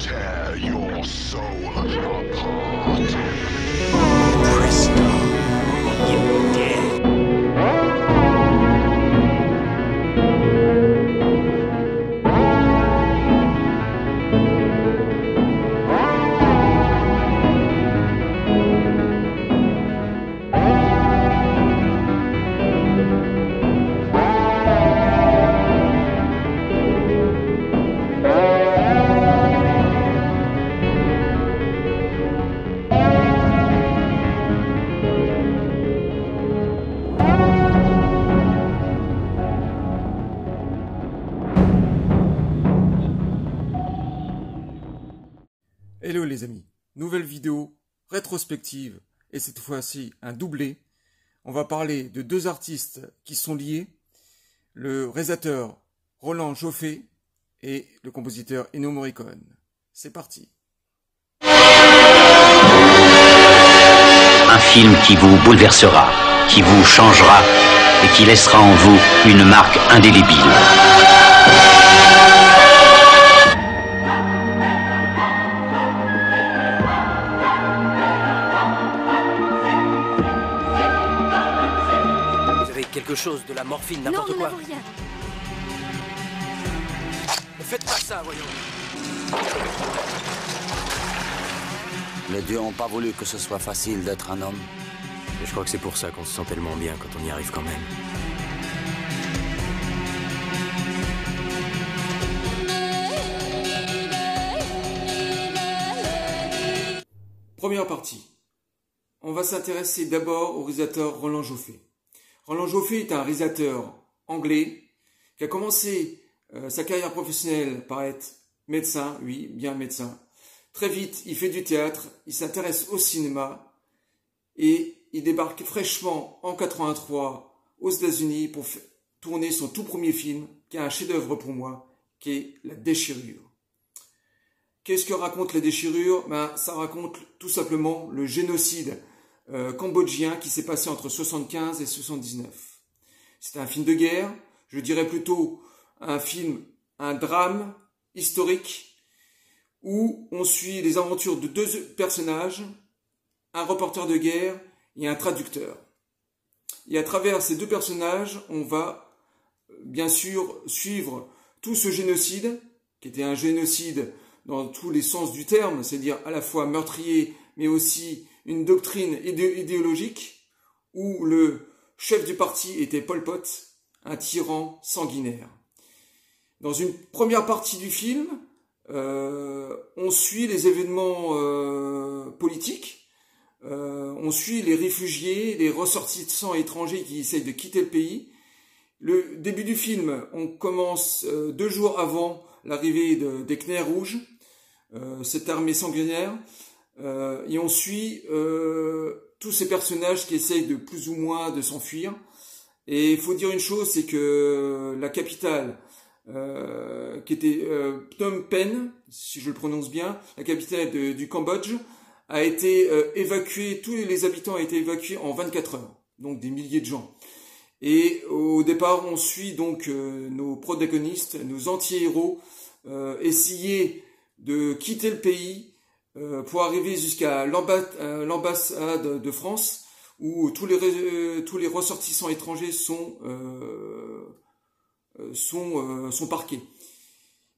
Tear your soul apart. Presto, you're dead. Hello les amis, nouvelle vidéo rétrospective et cette fois-ci un doublé. On va parler de deux artistes qui sont liés, le réalisateur Roland Joffé et le compositeur Ennio Morricone. C'est parti. Un film qui vous bouleversera, qui vous changera et qui laissera en vous une marque indélébile. Quelque chose, de la morphine, Non, n'importe nous quoi. n'avons rien. Ne faites pas ça, voyons. Les dieux n'ont pas voulu que ce soit facile d'être un homme. Et je crois que c'est pour ça qu'on se sent tellement bien quand on y arrive quand même. Première partie. On va s'intéresser d'abord au réalisateur Roland Joffé. Roland Joffé est un réalisateur anglais qui a commencé sa carrière professionnelle par être médecin, oui, bien médecin. Très vite, il fait du théâtre, il s'intéresse au cinéma et il débarque fraîchement en 83 aux États-Unis pour tourner son tout premier film, qui est un chef-d'œuvre pour moi, qui est La Déchirure. Qu'est-ce que raconte La Déchirure? Ça raconte tout simplement le génocide cambodgien qui s'est passé entre 75 et 79. C'est un film de guerre, je dirais plutôt un drame historique où on suit les aventures de deux personnages, un reporter de guerre et un traducteur. Et à travers ces deux personnages, on va bien sûr suivre tout ce génocide, qui était un génocide dans tous les sens du terme, c'est-à-dire à la fois meurtrier, mais aussi une doctrine idéologique, où le chef du parti était Pol Pot, un tyran sanguinaire. Dans une première partie du film, on suit les événements politiques, on suit les réfugiés, les ressortissants étrangers qui essayent de quitter le pays. Le début du film, on commence 2 jours avant l'arrivée des Khmers rouges, cette armée sanguinaire, et on suit tous ces personnages qui essayent de plus ou moins de s'enfuir. Et il faut dire une chose, c'est que la capitale, qui était Phnom Penh, si je le prononce bien, la capitale du Cambodge, a été évacuée, tous les habitants ont été évacués en 24 heures, donc des milliers de gens. Et au départ, on suit donc nos protagonistes, nos anti-héros, essayer de quitter le pays pour arriver jusqu'à l'ambassade de France, où tous les ressortissants étrangers sont parqués.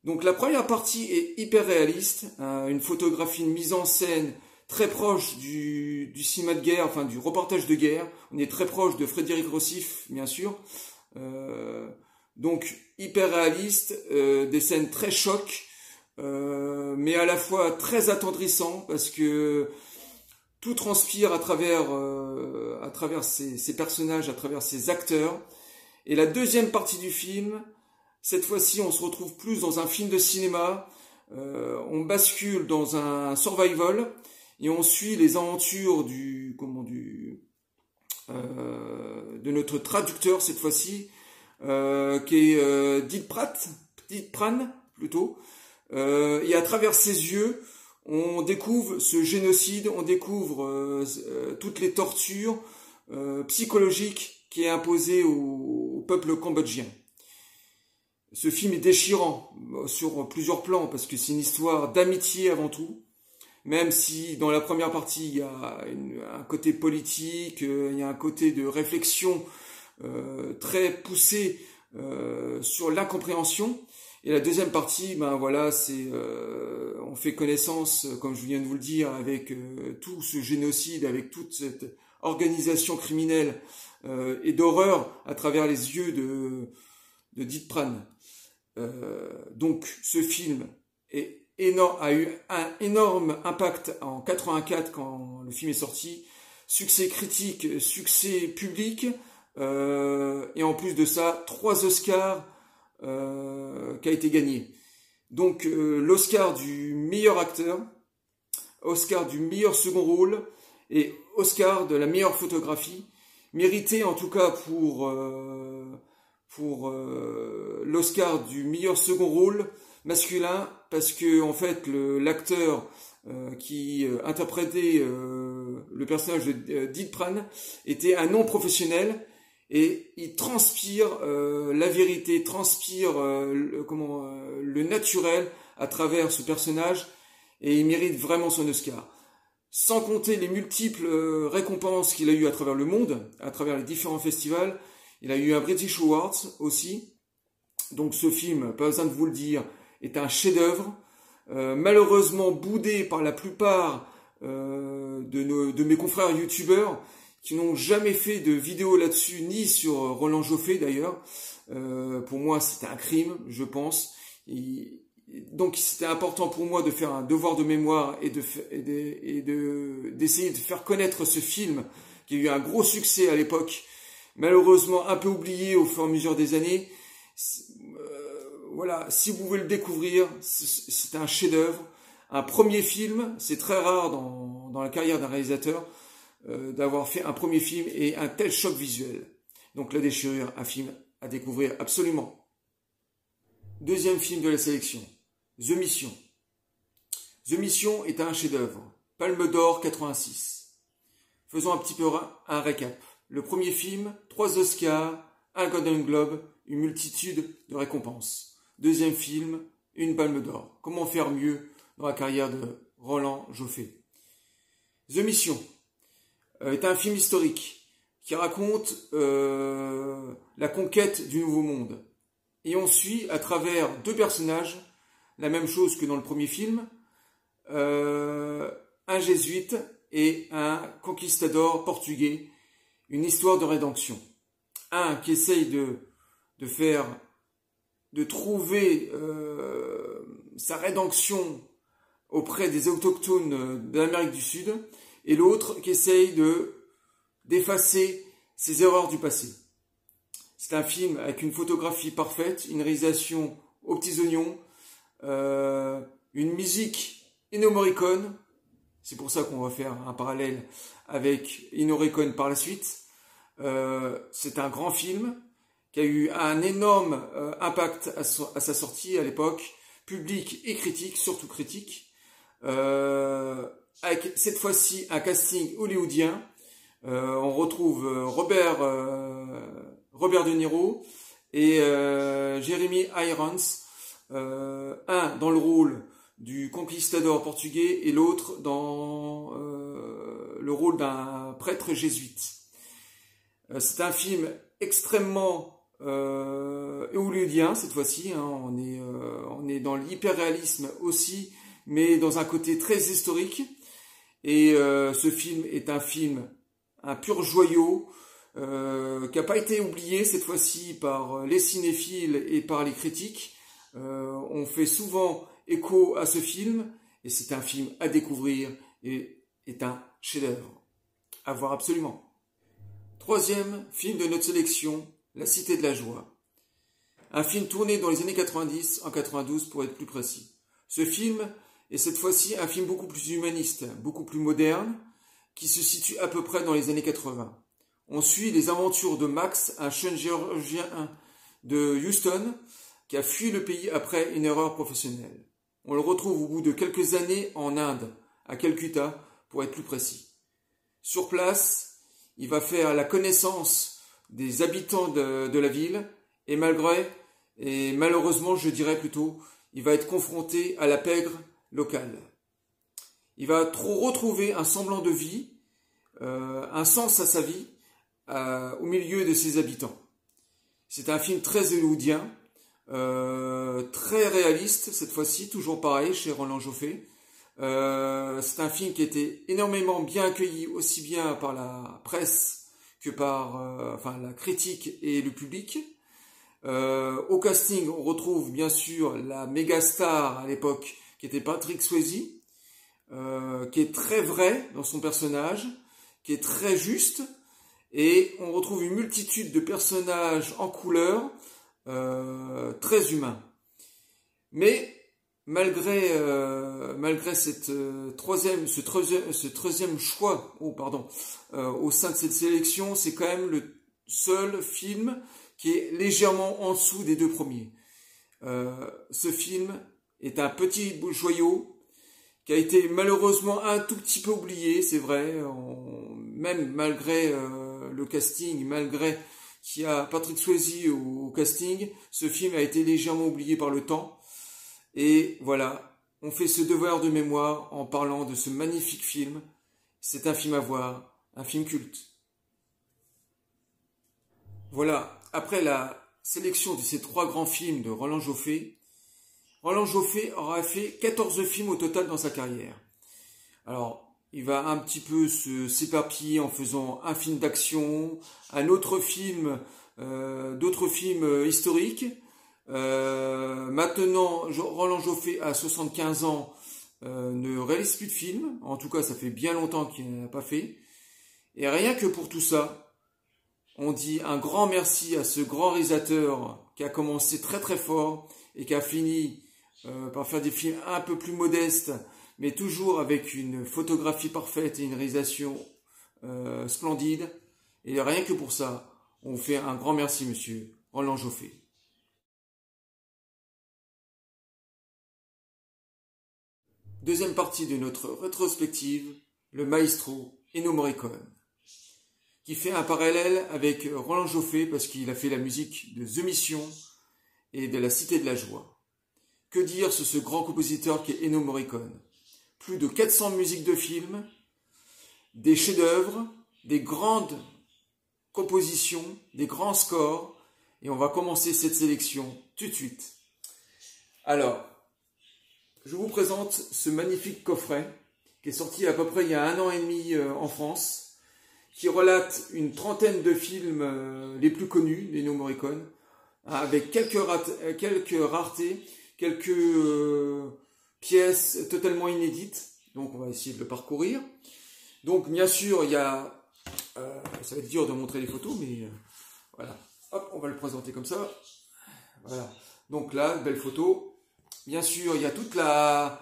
Donc la première partie est hyper réaliste, une photographie, une mise en scène très proche du cinéma de guerre, enfin du reportage de guerre. On est très proche de Frédéric Rossif, bien sûr. Donc hyper réaliste, des scènes très chocs, mais à la fois très attendrissant, parce que tout transpire à travers ces personnages, à travers ces acteurs. Et la deuxième partie du film, cette fois-ci, on se retrouve plus dans un film de cinéma. On bascule dans un survival et on suit les aventures de notre traducteur cette fois-ci, qui est Dithpran plutôt. Et à travers ses yeux, on découvre ce génocide, on découvre toutes les tortures psychologiques qui est imposée au peuple cambodgien. Ce film est déchirant sur plusieurs plans parce que c'est une histoire d'amitié avant tout. Même si dans la première partie il y a un côté politique, il y a un côté de réflexion très poussé sur l'incompréhension. Et la deuxième partie, ben voilà, c'est on fait connaissance, comme je viens de vous le dire, avec tout ce génocide, avec toute cette organisation criminelle et d'horreur à travers les yeux de Dith Pran. Donc ce film a eu un énorme impact en 84 quand le film est sorti. Succès critique, succès public, et en plus de ça, 3 Oscars qui a été gagné. Donc l'Oscar du meilleur acteur, Oscar du meilleur second rôle et Oscar de la meilleure photographie, mérité en tout cas pour l'Oscar du meilleur second rôle masculin, parce que en fait l'acteur qui interprétait le personnage de Dith Pran était un non professionnel et il transpire la vérité, transpire le naturel à travers ce personnage, et il mérite vraiment son Oscar. Sans compter les multiples récompenses qu'il a eues à travers le monde, à travers les différents festivals. Il a eu un British Awards aussi. Donc ce film, pas besoin de vous le dire, est un chef-d'œuvre, malheureusement boudé par la plupart de mes confrères youtubeurs qui n'ont jamais fait de vidéo là-dessus, ni sur Roland Joffé d'ailleurs. Pour moi, c'était un crime, je pense. Donc c'était important pour moi de faire un devoir de mémoire et d'essayer de faire connaître ce film qui a eu un gros succès à l'époque, malheureusement un peu oublié au fur et à mesure des années. Voilà, si vous voulez le découvrir, c'est un chef-d'œuvre, un premier film. C'est très rare dans la carrière d'un réalisateur d'avoir fait un premier film et un tel choc visuel. Donc La Déchirure, un film à découvrir absolument. Deuxième film de la sélection, The Mission. The Mission est un chef-d'œuvre, Palme d'Or 86. Faisons un petit peu un récap. Le premier film, 3 Oscars, un Golden Globe, une multitude de récompenses. Deuxième film, une Palme d'Or. Comment faire mieux dans la carrière de Roland Joffé? The Mission est un film historique qui raconte la conquête du Nouveau Monde. Et on suit à travers 2 personnages la même chose que dans le premier film, un jésuite et un conquistador portugais, une histoire de rédemption. Un qui essaye de trouver sa rédemption auprès des autochtones de l'Amérique du Sud, et l'autre qui essaye d'effacer ses erreurs du passé. C'est un film avec une photographie parfaite, une réalisation aux petits oignons, une musique Ennio Morricone. C'est pour ça qu'on va faire un parallèle avec Ennio Morricone par la suite. C'est un grand film qui a eu un énorme impact à sa sortie à l'époque, public et critique, surtout critique, avec cette fois-ci un casting hollywoodien. On retrouve Robert De Niro et Jeremy Irons, un dans le rôle du conquistador portugais et l'autre dans le rôle d'un prêtre jésuite. C'est un film extrêmement hollywoodien cette fois-ci, hein. On est dans l'hyper-réalisme aussi, mais dans un côté très historique. Et ce film est un pur joyau, qui n'a pas été oublié cette fois-ci par les cinéphiles et par les critiques. On fait souvent écho à ce film, et c'est un film à découvrir et est un chef-d'œuvre à voir absolument. Troisième film de notre sélection, La Cité de la Joie. Un film tourné dans les années 90, en 92 pour être plus précis. Ce film est cette fois-ci un film beaucoup plus humaniste, beaucoup plus moderne, qui se situe à peu près dans les années 80. On suit les aventures de Max, un jeune géorgien de Houston, qui a fui le pays après une erreur professionnelle. On le retrouve au bout de quelques années en Inde, à Calcutta, pour être plus précis. Sur place, il va faire la connaissance des habitants de la ville, et malgré et malheureusement, je dirais plutôt, il va être confronté à la pègre locale. Il va retrouver un semblant de vie, un sens à sa vie, au milieu de ses habitants. C'est un film très hollywoodien, très réaliste cette fois-ci, toujours pareil chez Roland Joffé. C'est un film qui a été énormément bien accueilli, aussi bien par la presse que par la critique et le public. Au casting, on retrouve bien sûr la méga star à l'époque, qui était Patrick Swayze, qui est très vrai dans son personnage, qui est très juste, et on retrouve une multitude de personnages en couleur, très humains. Mais malgré ce troisième choix, au sein de cette sélection, c'est quand même le seul film qui est légèrement en dessous des deux premiers. Ce film est un petit joyau qui a été malheureusement un tout petit peu oublié, c'est vrai, même malgré le casting, malgré qu'il y a Patrick Swayze au casting, ce film a été légèrement oublié par le temps. Et voilà, on fait ce devoir de mémoire en parlant de ce magnifique film. C'est un film à voir, un film culte. Voilà, après la sélection de ces 3 grands films de Roland Joffé aura fait 14 films au total dans sa carrière. Alors, il va un petit peu s'éparpiller en faisant un film d'action, un autre film, d'autres films historiques. Maintenant, Roland Joffé, à 75 ans, ne réalise plus de films. En tout cas, ça fait bien longtemps qu'il n'en a pas fait. Et rien que pour tout ça, on dit un grand merci à ce grand réalisateur qui a commencé très très fort et qui a fini par faire des films un peu plus modestes, mais toujours avec une photographie parfaite et une réalisation splendide. Et rien que pour ça, on fait un grand merci, monsieur Roland Joffé. Deuxième partie de notre rétrospective, le maestro Ennio Morricone, qui fait un parallèle avec Roland Joffé parce qu'il a fait la musique de The Mission et de La Cité de la Joie. Que dire sur ce grand compositeur qui est Ennio Morricone? Plus de 400 musiques de films, des chefs-d'œuvre, des grandes compositions, des grands scores, et on va commencer cette sélection tout de suite. Alors, je vous présente ce magnifique coffret qui est sorti à peu près il y a 1 an et demi en France, qui relate une trentaine de films les plus connus d'Ennio Morricone, avec quelques raretés, quelques pièces totalement inédites. Donc on va essayer de le parcourir. Donc bien sûr, il y a... ça va être dur de montrer les photos, mais voilà. Hop, on va le présenter comme ça. Voilà. Donc là, belle photo. Bien sûr, il y a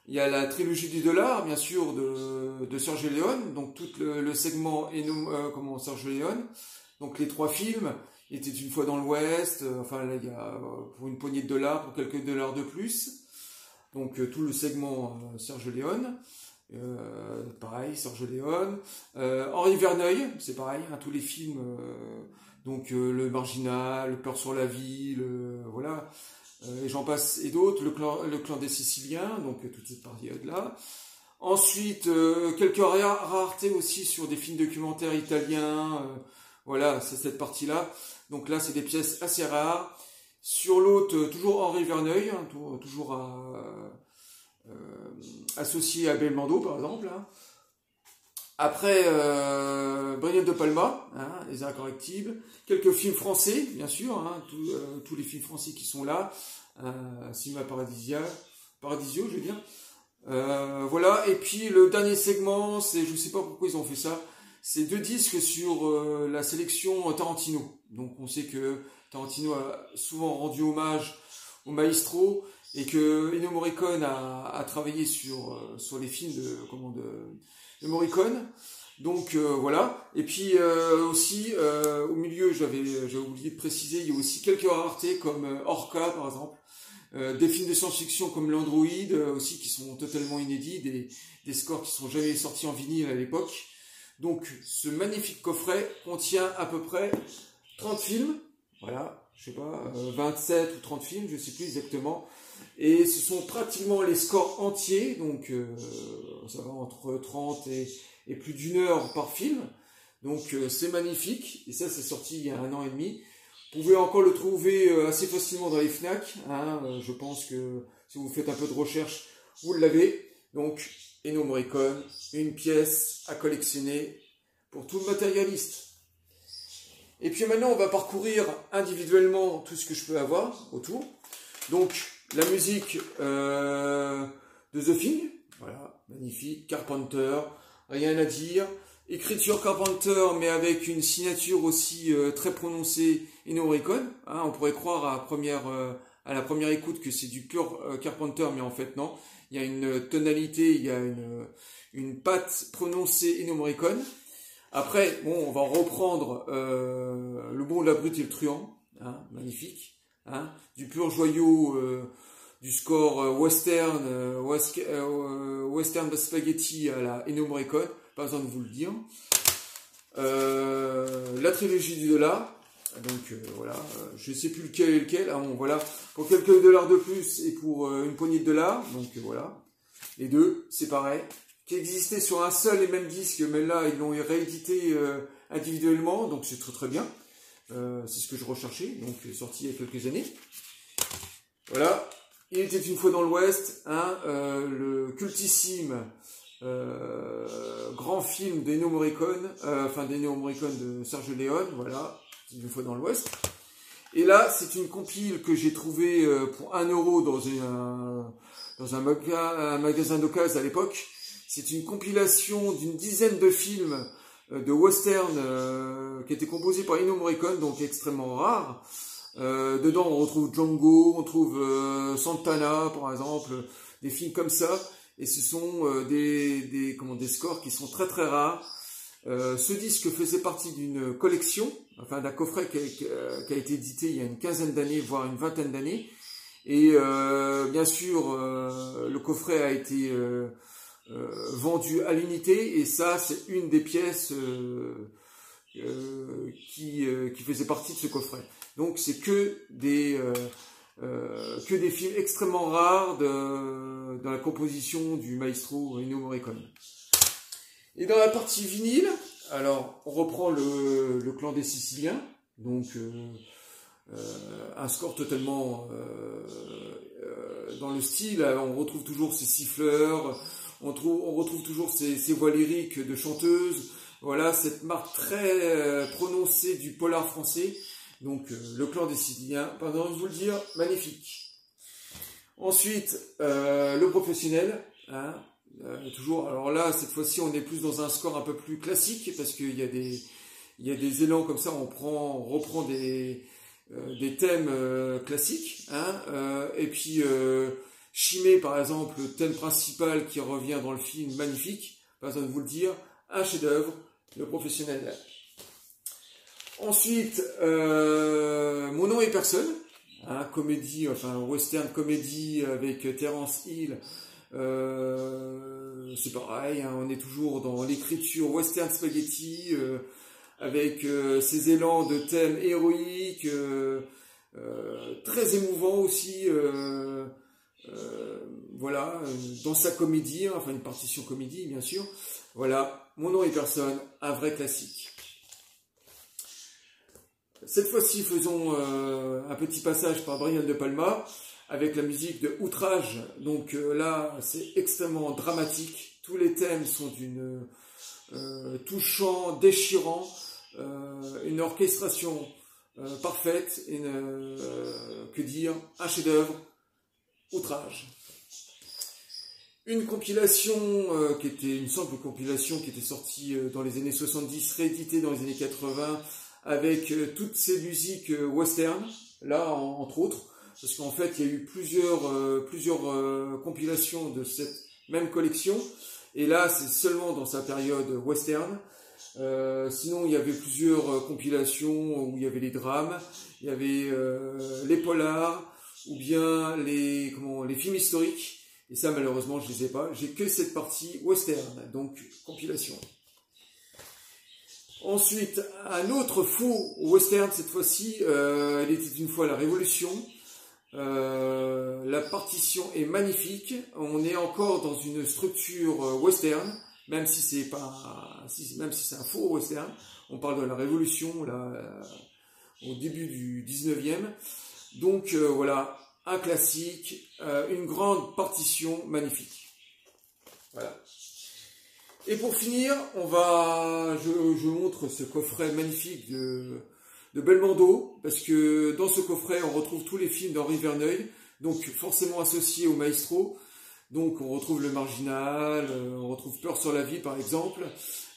il y a la trilogie du dollar, bien sûr, de Sergio Leone. Donc tout le segment Sergio Leone. Donc les 3 films. Il était une fois dans l'Ouest, là, il y a pour une poignée de dollars, pour quelques dollars de plus. Donc tout le segment Sergio Leone, pareil, Sergio Leone. Henri Verneuil, c'est pareil, hein, tous les films, Le Marginal, Le Peur sur la vie, voilà, et j'en passe et d'autres, le clan des Siciliens, donc toute cette période-là. Ensuite, quelques raretés aussi sur des films documentaires italiens, voilà, c'est cette partie-là. Donc là, c'est des pièces assez rares. Sur l'autre, toujours Henri Verneuil, hein, toujours associé à Belmondo, par exemple. Hein. Après, Brian De Palma, hein, Les Incorrectibles. Quelques films français, bien sûr, hein, tous les films français qui sont là. Cinema Paradisio, je veux dire. Voilà, et puis le dernier segment, c'est, je sais pas pourquoi ils ont fait ça, c'est 2 disques sur la sélection Tarantino. Donc on sait que Tarantino a souvent rendu hommage au maestro et que Ennio Morricone a travaillé sur les films de Morricone. Donc voilà. Et puis aussi au milieu, j'avais oublié de préciser, il y a aussi quelques raretés comme Orca par exemple. Des films de science-fiction comme l'Android aussi qui sont totalement inédits, des scores qui sont jamais sortis en vinyle à l'époque. Donc ce magnifique coffret contient à peu près 30 films, voilà, je sais pas, 27 ou 30 films, je sais plus exactement. Et ce sont pratiquement les scores entiers, donc ça va entre 30 et plus d'une heure par film. Donc c'est magnifique, et ça c'est sorti il y a 1 an et demi. Vous pouvez encore le trouver assez facilement dans les FNAC, hein, je pense que si vous faites un peu de recherche, vous l'avez. Donc Ennio Morricone, une pièce à collectionner pour tout le matérialiste. Et puis maintenant on va parcourir individuellement tout ce que je peux avoir autour. Donc la musique de The Thing, voilà, magnifique, Carpenter, rien à dire. Écriture Carpenter, mais avec une signature aussi très prononcée Ennio Morricone. Hein, on pourrait croire à la première écoute que c'est du pur Carpenter, mais en fait non. Il y a une tonalité, il y a une patte prononcée Ennio Morricone. Après, bon, on va reprendre Le Bon, la Brute et le Truand, hein, magnifique. Hein, du pur joyau du score western spaghetti à la Ennio Morricone, pas besoin de vous le dire. La trilogie du dollar, donc voilà, je sais plus lequel est lequel. Ah bon, voilà, pour quelques dollars de plus et pour une poignée de dollars, donc voilà. Les deux, c'est pareil, qui existaient sur un seul et même disque, mais là ils l'ont réédité individuellement, donc c'est très très bien. C'est ce que je recherchais, donc sorti il y a quelques années. Voilà, il était une fois dans l'Ouest, hein, le cultissime grand film d'Ennio Morricone, d'Ennio Morricone de Sergio Leone, voilà, une fois dans l'Ouest. Et là, c'est une compile que j'ai trouvée pour 1 euro dans un magasin d'occasion à l'époque. C'est une compilation d'une dizaine de films de western qui était composé par Ennio Morricone, donc extrêmement rare. Dedans on retrouve Django, on trouve Santana par exemple, des films comme ça, et ce sont des scores qui sont très très rares. Ce disque faisait partie d'une collection, enfin d'un coffret qui a été édité il y a une quinzaine d'années, voire une vingtaine d'années, et bien sûr le coffret a été vendu à l'unité, et ça c'est une des pièces qui faisait partie de ce coffret. Donc c'est que des films extrêmement rares dans la composition du maestro Ennio Morricone. Et dans la partie vinyle, alors on reprend le clan des Siciliens, donc un score totalement dans le style. On retrouve toujours ces siffleurs, on retrouve toujours ces voix lyriques de chanteuses. Voilà, cette marque très prononcée du polar français. Donc le clan des Siciliens, pardon de vous le dire, magnifique. Ensuite, le professionnel, hein, toujours. Alors là, cette fois-ci, on est plus dans un score un peu plus classique parce qu'il y a des élans comme ça. On reprend des thèmes classiques, hein, et puis Chimay, par exemple, le thème principal qui revient dans le film, magnifique. Pas besoin de vous le dire, un chef-d'œuvre, le professionnel. Ensuite, Mon nom est personne, hein, comédie, enfin western comédie avec Terence Hill. C'est pareil, hein, on est toujours dans l'écriture western spaghetti, avec ces élans de thèmes héroïques, très émouvants aussi. Voilà, dans sa comédie, hein, enfin une partition comédie bien sûr. Voilà, Mon nom est personne, un vrai classique. Cette fois-ci, faisons un petit passage par Brian De Palma avec la musique de Outrage. Donc là, c'est extrêmement dramatique. Tous les thèmes sont d'une touchant, déchirant, une orchestration parfaite, que dire, un chef-d'œuvre, Outrage. Une compilation qui était une simple compilation qui était sortie dans les années 70, rééditée dans les années 80. Avec toutes ces musiques western, là entre autres, parce qu'en fait il y a eu plusieurs compilations de cette même collection, et là c'est seulement dans sa période western. Sinon il y avait plusieurs compilations où il y avait les drames, il y avait les polars, ou bien les films historiques, et ça malheureusement je les ai pas, j'ai que cette partie western, donc compilation. Ensuite, un autre faux western, cette fois-ci, il était une fois la Révolution. La partition est magnifique. On est encore dans une structure western, même si c'est pas, même si c'est un faux western. On parle de la Révolution, là, au début du 19e. Donc voilà, un classique, une grande partition magnifique. Voilà. Et pour finir, je montre ce coffret magnifique de Belmondo, parce que dans ce coffret, on retrouve tous les films d'Henri Verneuil, donc forcément associés au Maestro. Donc on retrouve Le Marginal, on retrouve Peur sur la vie par exemple.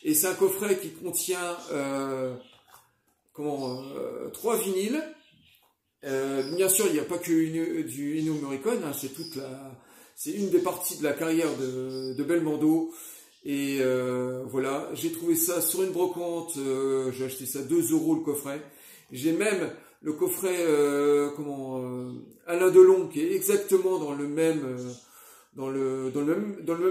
Et c'est un coffret qui contient 3 vinyles. Bien sûr, il n'y a pas que du Ennio Morricone, hein, c'est une des parties de la carrière de Belmondo. Et voilà, j'ai trouvé ça sur une brocante, j'ai acheté ça 2 € le coffret. J'ai même le coffret Alain Delon qui est exactement dans le même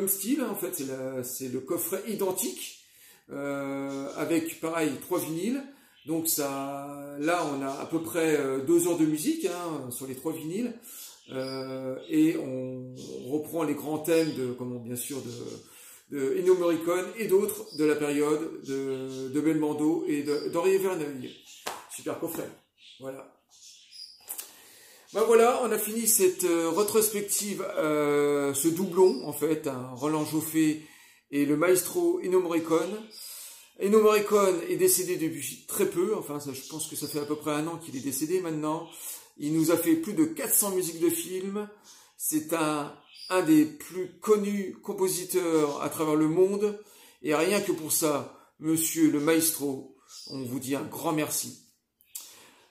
style, hein, en fait c'est le coffret identique avec pareil 3 vinyles. Donc ça, là on a à peu près 2 heures de musique hein, sur les 3 vinyles et on reprend les grands thèmes bien sûr de Ennio Morricone et d'autres de la période de Belmondo et d'Henri Verneuil. Super coffret. Voilà. Ben voilà, on a fini cette rétrospective, ce doublon en fait, hein, Roland Joffé et le maestro Ennio Morricone. Ennio Morricone est décédé depuis très peu, enfin ça, je pense que ça fait à peu près 1 an qu'il est décédé maintenant. Il nous a fait plus de 400 musiques de films. C'est un des plus connus compositeurs à travers le monde. Et rien que pour ça, monsieur le maestro, on vous dit un grand merci.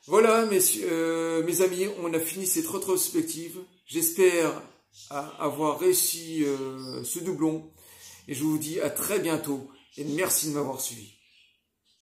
Voilà, mes amis, on a fini cette rétrospective. J'espère avoir réussi ce doublon. Et je vous dis à très bientôt. Et merci de m'avoir suivi.